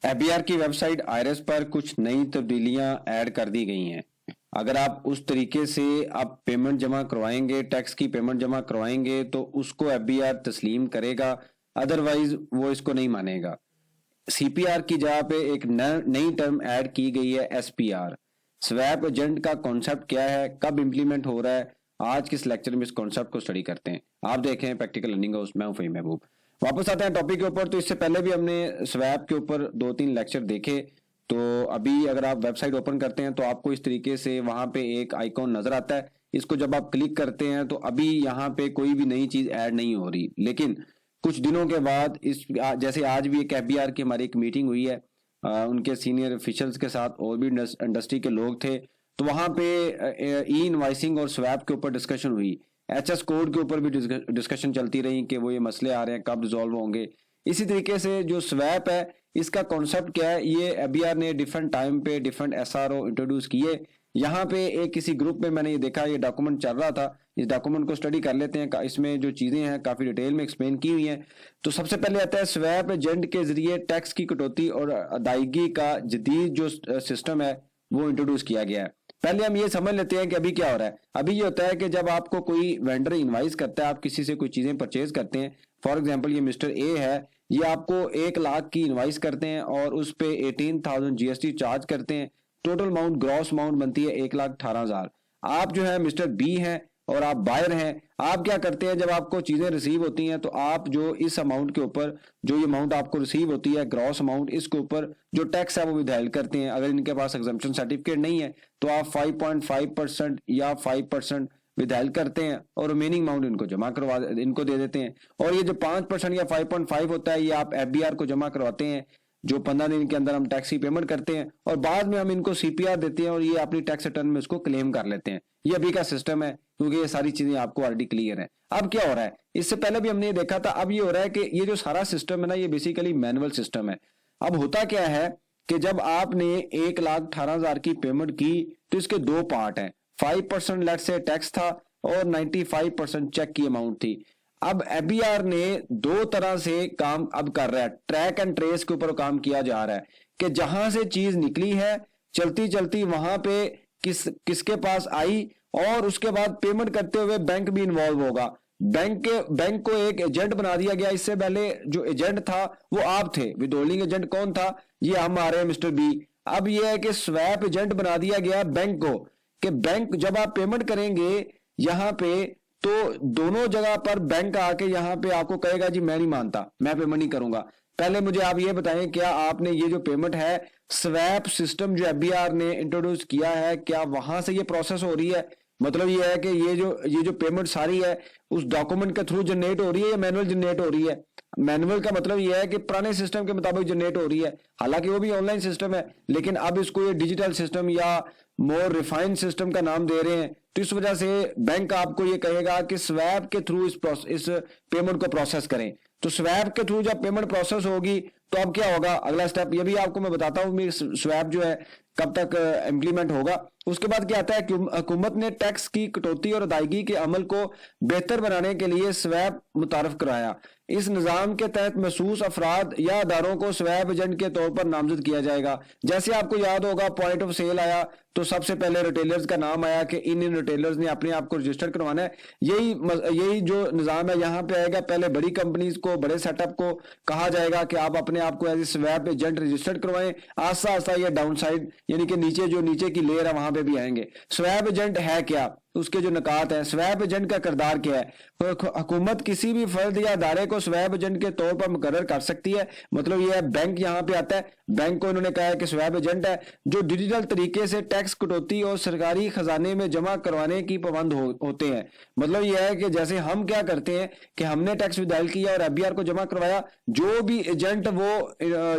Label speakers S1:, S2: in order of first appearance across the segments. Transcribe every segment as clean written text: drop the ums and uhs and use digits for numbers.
S1: एबीआर की website IRS पर कुछ नई तब्दीलियां ऐड कर दी गई हैं। अगर आप उस तरीके से आप पेमेंट जमा करवाएंगे, टैक्स की पेमेंट जमा करवाएंगे तो उसको एबीआर तस्लीम करेगा, अदरवाइज वो इसको नहीं मानेगा। सीपीआर की जगह पे एक नई टर्म ऐड की गई है, एसपीआर। स्वैप एजेंट का कॉन्सेप्ट क्या है, कब इंप्लीमेंट हो रहा है, आज के इस लेक्चर में इस कॉन्सेप्ट को स्टडी करते हैं। आप देखें प्रैक्टिकल लर्निंग हाउस, मैं हूं फ़हीम महबूब। वापस आते हैं टॉपिक के ऊपर। तो इससे पहले भी हमने स्वैप के ऊपर 2-3 लेक्चर देखे। तो अभी अगर आप वेबसाइट ओपन करते हैं तो आपको इस तरीके से वहां पे एक आइकॉन नजर आता है। इसको जब आप क्लिक करते हैं तो अभी यहाँ पे कोई भी नई चीज ऐड नहीं हो रही, लेकिन कुछ दिनों के बाद जैसे आज भी एक एफबीआर की हमारी एक मीटिंग हुई है, उनके सीनियर ऑफिशियल्स के साथ और भी इंडस्ट्री के लोग थे। तो वहां पे ई इनवाइसिंग और स्वैप के ऊपर डिस्कशन हुई। एचएस कोड के ऊपर भी डिस्कशन चलती रही कि वो ये मसले आ रहे हैं, कब रिजॉल्व होंगे। इसी तरीके से जो स्वैप है, इसका कॉन्सेप्ट क्या है, ये एबीआर ने डिफरेंट टाइम पे डिफरेंट एसआरओ इंट्रोड्यूस किए। यहाँ पे एक किसी ग्रुप में मैंने ये देखा, ये डॉक्यूमेंट चल रहा था। इस डॉक्यूमेंट को स्टडी कर लेते हैं। इसमें जो चीजें हैं काफी डिटेल में एक्सप्लेन की हुई हैं। तो सबसे पहले आता है स्वैप एजेंट के जरिए टैक्स की कटौती और अदायगी का जदीद जो सिस्टम है वो इंट्रोड्यूस किया गया है। पहले हम ये समझ लेते हैं कि अभी क्या हो रहा है। अभी ये होता है कि जब आपको कोई वेंडर इनवाइस करता है, आप किसी से कोई चीजें परचेज करते हैं। फॉर एग्जांपल ये मिस्टर ए है, ये आपको 1 लाख की इनवाइस करते हैं और उस पे 18,000 जीएसटी चार्ज करते हैं। टोटल अमाउंट, ग्रॉस अमाउंट बनती है 1,18,000। आप जो है मिस्टर बी हैं और आप बायर हैं। आप क्या करते हैं, जब आपको चीजें रिसीव होती हैं तो आप जो इस अमाउंट के ऊपर, जो ये अमाउंट आपको रिसीव होती है ग्रॉस अमाउंट, इसके ऊपर जो टैक्स है वो विदहेल्ड करते हैं। अगर इनके पास एग्जम्पशन सर्टिफिकेट नहीं है तो आप 5.5% या 5% विदहेल्ड करते हैं और रिमेनिंग अमाउंट इनको दे देते हैं। और ये जो 5% या 5.5 होता है, ये आप एफबीआर को जमा करवाते हैं, जो 15 दिन के अंदर हम टैक्स की पेमेंट करते हैं और बाद में हम इनको सीपीआर देते हैं और ये अपनी टैक्स रिटर्न में उसको क्लेम कर लेते हैं। ये अभी का सिस्टम है, क्योंकि ये सारी चीजें आपको ऑलरेडी क्लियर है। अब क्या हो रहा है, इससे पहले भी हमने ये देखा था। अब ये हो रहा है कि ये जो सारा सिस्टम है ना, ये बेसिकली मैनुअल सिस्टम है। अब होता क्या है कि जब आपने 1,18,000 की पेमेंट की तो इसके 2 पार्ट हैं। 5% लेट से टैक्स था और 95% चेक की अमाउंट थी। अब एबीआर ने 2 तरह से काम अब कर रहा है। ट्रैक एंड ट्रेस के ऊपर काम किया जा रहा है कि जहां से चीज निकली है, चलती चलती वहां पे किसके पास आई, और उसके बाद पेमेंट करते हुए बैंक भी इन्वॉल्व होगा। बैंक को एक एजेंट बना दिया गया। इससे पहले जो एजेंट था वो आप थे। विदहोल्डिंग एजेंट कौन था, ये हम आ रहे हैं मिस्टर बी। अब ये है कि स्वैप एजेंट बना दिया गया बैंक को, कि बैंक जब आप पेमेंट करेंगे यहाँ पे तो दोनों जगह पर बैंक आके यहाँ पे आपको कहेगा जी मैं नहीं मानता, मैं पेमेंट नहीं करूंगा। पहले मुझे आप ये बताएं, क्या आपने ये जो पेमेंट है, स्वैप सिस्टम जो एफबीआर ने इंट्रोड्यूस किया है, क्या वहां से ये प्रोसेस हो रही है? मतलब ये है कि ये जो पेमेंट सारी है उस डॉक्यूमेंट के थ्रू जनरेट हो रही है या मैनुअल जनरेट हो रही है? मैनुअल का मतलब ये है कि पुराने सिस्टम के मुताबिक जनरेट हो रही है, हालांकि वो भी ऑनलाइन सिस्टम है, लेकिन अब इसको ये डिजिटल सिस्टम या मोर रिफाइंड सिस्टम का नाम दे रहे हैं। तो इस वजह से बैंक आपको ये कहेगा कि स्वैप के थ्रू इस पेमेंट को प्रोसेस करें। तो स्वैप के थ्रू जब पेमेंट प्रोसेस होगी तो अब क्या होगा, अगला स्टेप ये भी आपको मैं बताता हूं, स्वैप जो है कब तक इम्प्लीमेंट होगा। उसके बाद क्या आता है कि हुकूमत ने टैक्स की कटौती और अदायगी के अमल को बेहतर बनाने के लिए स्वैप मुतारफ कराया। इस निजाम के तहत महसूस अफराद या अदारों को स्वैप एजेंट के तौर पर नामजद किया जाएगा। जैसे आपको याद होगा, पॉइंट ऑफ सेल आया तो सबसे पहले रिटेलर्स का नाम आया कि इन रिटेलर्स ने अपने आप को रजिस्टर करवाना है। यही जो निजाम है यहाँ पे आएगा। पहले बड़ी कंपनीज को, बड़े सेटअप को कहा जाएगा कि आप अपने आप को as a swap agent registered करवाएं। आस्ता आस्ता ये डाउन साइड यानी कि नीचे की लेयर है वहां पे भी आएंगे। स्वैप एजेंट है क्या, उसके जो निकात है, स्वैप एजेंट का किरदार क्या है। हुकूमत किसी भी फर्द या अदारे को स्वैप एजेंट के तौर पर मुकर्रर कर सकती है। मतलब यह है, बैंक यहाँ पे आता है, बैंक को इन्होंने कहा है कि स्वैप एजेंट है जो डिजिटल तरीके से टैक्स कटौती और सरकारी खजाने में जमा करवाने की पाबंद होते हैं। मतलब यह है कि जैसे हम क्या करते हैं कि हमने टैक्स विदायल किया और एफबीआर को जमा करवाया, जो भी एजेंट वो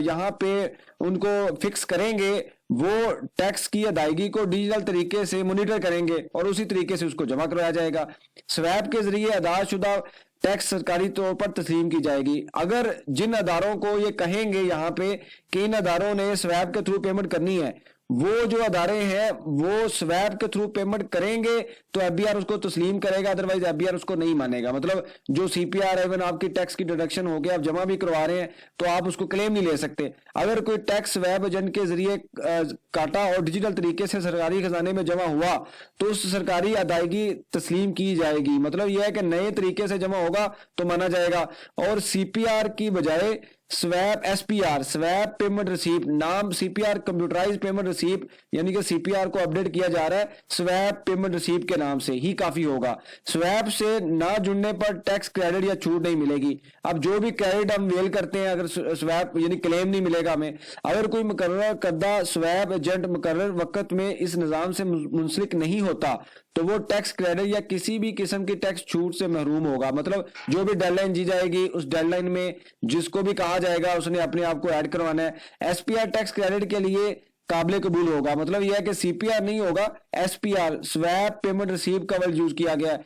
S1: यहाँ पे उनको फिक्स करेंगे, वो टैक्स की अदायगी को डिजिटल तरीके से मॉनिटर करेंगे और उसी तरीके से उसको जमा करवाया जाएगा। स्वैप के जरिए अदाशुदा टैक्स सरकारी तौर पर तस्लीम की जाएगी। अगर जिन अदारों को ये कहेंगे यहाँ पे कि इन अदारों ने स्वैप के थ्रू पेमेंट करनी है, वो जो अदारे हैं वो स्वैप के थ्रू पेमेंट करेंगे तो एफबीआर उसको तस्लीम करेगा, अदरवाइज एफबीआर उसको नहीं मानेगा। मतलब जो सीपीआर है, आपकी टैक्स की डिडक्शन हो गया, आप जमा भी करवा रहे हैं तो आप उसको क्लेम नहीं ले सकते। अगर कोई टैक्स स्वैप एजेंट के जरिए काटा और डिजिटल तरीके से सरकारी खजाने में जमा हुआ तो उस सरकारी अदायगी तस्लीम की जाएगी। मतलब यह है कि नए तरीके से जमा होगा तो माना जाएगा। और सीपीआर की बजाय swap SPR, swap payment receipt, नाम सीपीआर कंप्यूटराइज पेमेंट रिसीप्ट, यानी कि सीपीआर को अपडेट किया जा रहा है स्वैप पेमेंट रिसीप्ट के नाम से ही काफी होगा। स्वैप से ना जुड़ने पर टैक्स क्रेडिट या छूट नहीं मिलेगी। अब जो भी क्रेडिट हम वेल करते हैं, अगर स्वैप यानी क्लेम नहीं मिलेगा हमें। अगर कोई मुकर्रर करदा स्वैप एजेंट मुकर्रर वक्त में इस निजाम से मुंसलिक नहीं होता तो वो टैक्स क्रेडिट या किसी भी किस्म की टैक्स छूट से महरूम होगा। मतलब जो भी डेडलाइन दी जाएगी उस डेडलाइन में जिसको भी कहा जाएगा उसने अपने आप को ऐड करवाना है। एसपीआर टैक्स क्रेडिट के लिए काबिल कबूल होगा। मतलब यह है कि सीपीआर नहीं होगा, एसपीआर स्वैप पेमेंट रिसीव का वर्ड यूज किया गया है।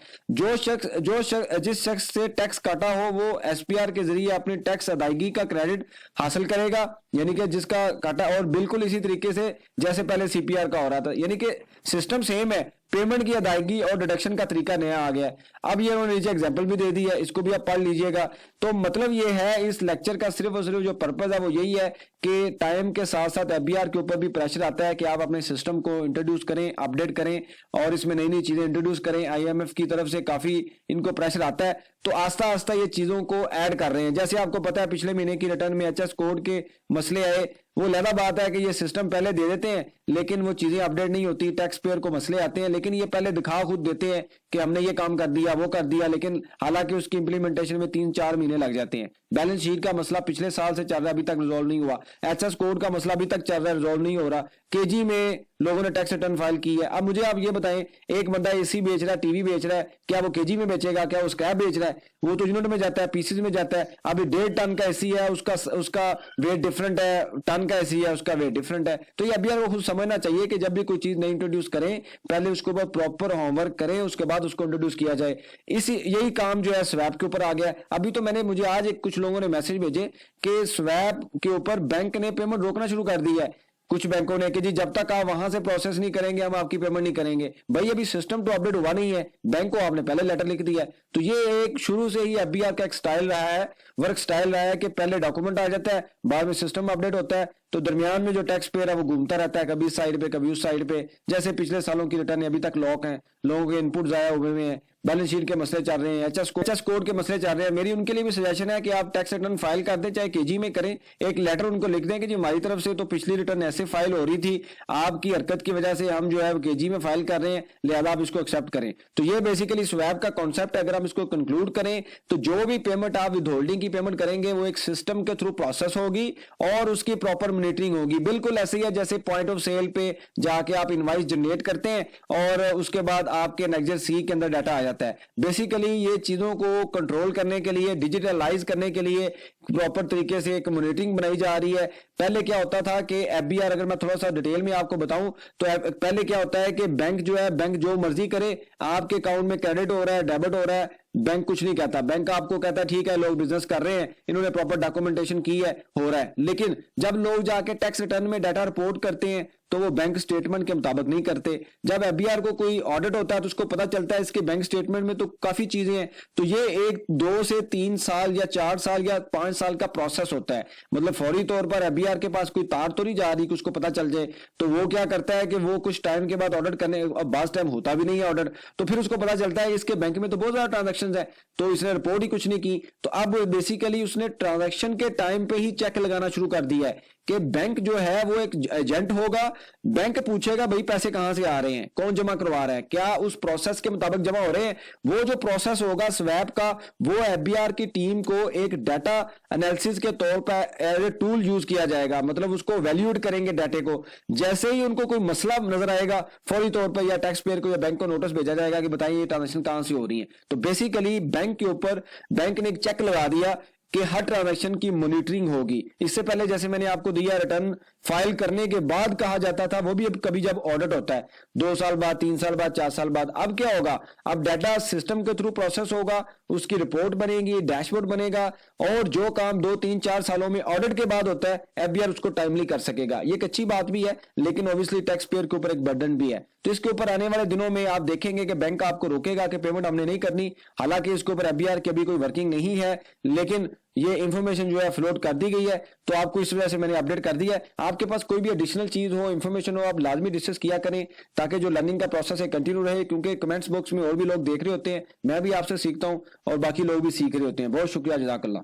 S1: जिस शख्स से टैक्स काटा हो वो एसपीआर के जरिए अपनी टैक्स अदायगी का क्रेडिट हासिल करेगा, यानी कि जिसका काटा, और बिल्कुल इसी तरीके से जैसे पहले सीपीआर का हो रहा था, यानी कि सिस्टम सेम है, पेमेंट की अदायगी और डिडक्शन का तरीका नया आ गया है। अब ये उन्होंने नीचे एग्जांपल भी दे दी है, इसको भी आप पढ़ लीजिएगा। तो मतलब ये है इस लेक्चर का सिर्फ और सिर्फ जो पर्पज है वो यही है कि टाइम के साथ साथ एफबीआर के ऊपर भी प्रेशर आता है कि आप अपने सिस्टम को इंट्रोड्यूस करें, अपडेट करें और इसमें नई नई चीजें इंट्रोड्यूस करें। आईएमएफ की तरफ से काफी इनको प्रेशर आता है, तो आस्ता आस्ता ये चीजों को ऐड कर रहे हैं। जैसे आपको पता है पिछले महीने की रिटर्न में एचएस कोड के मसले आए, वो लहदा बात है कि ये सिस्टम पहले दे देते हैं लेकिन वो चीजें अपडेट नहीं होती, टैक्स पेयर को मसले आते हैं, लेकिन ये पहले दिखा खुद देते हैं कि हमने ये काम कर दिया वो कर दिया, लेकिन हालांकि उसकी इंप्लीमेंटेशन में 3-4 महीने लग जाते हैं। बैलेंस शीट का मसला पिछले साल से चल रहा है, अभी तक रिजॉल्व नहीं हुआ। एचएस कोड का मसला अभी तक चल रहा है, रिजॉल्व नहीं हो रहा। केजी में लोगों ने टैक्स रिटर्न फाइल की है। अब मुझे आप ये बताएं, एक बंदा एसी बेच रहा है, टीवी बेच रहा है, क्या वो केजी में बेचेगा? क्या वो स्क्रैप बेच रहा है? वो तो यूनिट में जाता है, पीसीज में जाता है। अभी 1.5 टन का एसी है, उसका वेट डिफरेंट है, टन का एसी है उसका वेट डिफरेंट है। तो ये अभी यार वो खुद समझना चाहिए कि जब भी कोई चीज नहीं इंट्रोड्यूस करें पहले उसके ऊपर प्रॉपर होमवर्क करें, उसके बाद उसको इंट्रोड्यूस किया जाए। यही काम जो है स्वैप के ऊपर आ गया। अभी तो मुझे आज कुछ लोगों ने मैसेज भेजे कि स्वैप के ऊपर बैंक ने पेमेंट रोकना शुरू कर दी है, कुछ बैंकों ने, कि जी जब तक आप वहां से प्रोसेस नहीं करेंगे हम आपकी पेमेंट नहीं करेंगे। भाई अभी सिस्टम तो अपडेट हुआ नहीं है, बैंक को आपने पहले लेटर लिख दिया है। तो ये एक शुरू से ही एफबीआर का एक स्टाइल रहा है, वर्क स्टाइल रहा है कि पहले डॉक्यूमेंट आ जाता है, बाद में सिस्टम अपडेट होता है, तो दरमियान में जो टैक्स पेयर है वो घूमता रहता है, कभी इस साइड पे कभी उस साइड पे। जैसे पिछले सालों की रिटर्न अभी तक लॉक है, लोगों के इनपुट जाया हुए हैं, बैलेंस शीट के मसले चल रहे हैं, एचएस कोड के मसले चल रहे हैं। मेरी उनके लिए भी सजेशन है कि आप टैक्स रिटर्न फाइल कर दें, चाहे केजी में करें, एक लेटर उनको लिख दें कि जी हमारी तरफ से तो पिछली रिटर्न ऐसे फाइल हो रही थी, आपकी हरकत की वजह से हम जो है केजी में फाइल कर रहे हैं, लिहाजा आप इसको एक्सेप्ट करें। तो ये बेसिकली स्वैप का कॉन्सेप्ट है। अगर हम इसको कंक्लूड करें तो जो भी पेमेंट आप विद होल्डिंग की पेमेंट करेंगे वो एक सिस्टम के थ्रू प्रोसेस होगी और उसकी प्रॉपर मॉनिटरिंग होगी। बिल्कुल ऐसे ही है जैसे पॉइंट ऑफ सेल पे जाके आप इनवाइस जनरेट करते हैं और उसके बाद आपके नेक्स्ट सी के अंदर डाटा आ जाता है। बेसिकली ये चीजों को कंट्रोल करने के लिए, डिजिटलाइज करने के लिए प्रॉपर तरीके से एक मॉनिटरिंग बनाई जा रही है। पहले क्या होता था कि एफबीआर, अगर मैं थोड़ा सा डिटेल में आपको बताऊं तो पहले क्या होता है कि बैंक जो मर्जी करे, आपके अकाउंट में क्रेडिट हो रहा है, डेबिट हो रहा है, बैंक कुछ नहीं कहता। बैंक आपको कहता है ठीक है लोग बिजनेस कर रहे हैं, इन्होंने प्रॉपर डॉक्यूमेंटेशन की है, हो रहा है। लेकिन जब लोग जाके टैक्स रिटर्न में डाटा रिपोर्ट करते हैं तो वो बैंक स्टेटमेंट के मुताबिक नहीं करते। जब एफबीआर को कोई ऑडिट होता है तो उसको पता चलता है इसके बैंक स्टेटमेंट में तो काफी चीजें हैं। तो ये एक 2 से 3 साल या 4 साल या 5 साल का प्रोसेस होता है। मतलब फौरी तौर पर एफबीआर के पास कोई तार तो नहीं जा रही कि उसको पता चल जाए। तो वो क्या करता है कि वो कुछ टाइम के बाद ऑडिट करने, अब बास टाइम होता भी नहीं है ऑडिट, तो फिर उसको पता चलता है इसके बैंक में तो बहुत ज्यादा ट्रांजेक्शन है, तो इसने रिपोर्ट ही कुछ नहीं की। तो अब बेसिकली उसने ट्रांजेक्शन के टाइम पे ही चेक लगाना शुरू कर दिया है कि बैंक जो है वो एक एजेंट होगा, बैंक पूछेगा भाई पैसे कहां से आ रहे हैं, कौन जमा करवा रहा है, क्या उस प्रोसेस के मुताबिक जमा हो रहे हैं। वो जो प्रोसेस होगा स्वैप का, वो एफबीआर की टीम को एक डाटा एनालिसिस के तौर पर एज ए टूल यूज किया जाएगा। मतलब उसको वैल्यूएट करेंगे डाटे को। जैसे ही उनको कोई मसला नजर आएगा फौरी तौर पर या टैक्स पेयर को या बैंक को नोटिस भेजा जाएगा कि बताइए ये ट्रांजेक्शन कहां से हो रही है। तो बेसिकली बैंक के ऊपर बैंक ने एक चेक लगा दिया कि हर ट्रांजैक्शन की मॉनिटरिंग होगी। इससे पहले जैसे मैंने आपको दिया रिटर्न फाइल करने के बाद कहा जाता था, वो भी अब कभी जब ऑडिट होता है 2 साल बाद, 3 साल बाद, 4 साल बाद, अब क्या होगा, अब डाटा सिस्टम के थ्रू प्रोसेस होगा, उसकी रिपोर्ट बनेगी, डैशबोर्ड बनेगा, और जो काम 2, 3, 4 सालों में ऑडिट के बाद होता है एफबीआर उसको टाइमली कर सकेगा। ये एक अच्छी बात भी है, लेकिन ऑब्वियसली टैक्स पेयर के ऊपर एक बर्डन भी है। तो इसके ऊपर आने वाले दिनों में आप देखेंगे कि बैंक आपको रोकेगा कि पेमेंट हमने नहीं करनी। हालांकि इसके ऊपर एफबीआर की अभी कोई वर्किंग नहीं है, लेकिन ये इंफॉर्मेशन जो है फ्लोट कर दी गई है, तो आपको इस वजह से मैंने अपडेट कर दिया है। आपके पास कोई भी एडिशनल चीज हो, इंफॉर्मेशन हो, आप लाजमी डिस्कस किया करें, ताकि जो लर्निंग का प्रोसेस है कंटिन्यू रहे, क्योंकि कमेंट्स बॉक्स में और भी लोग देख रहे होते हैं, मैं भी आपसे सीखता हूं और बाकी लोग भी सीख रहे होते हैं। बहुत शुक्रिया, जज़ाकल्लाह।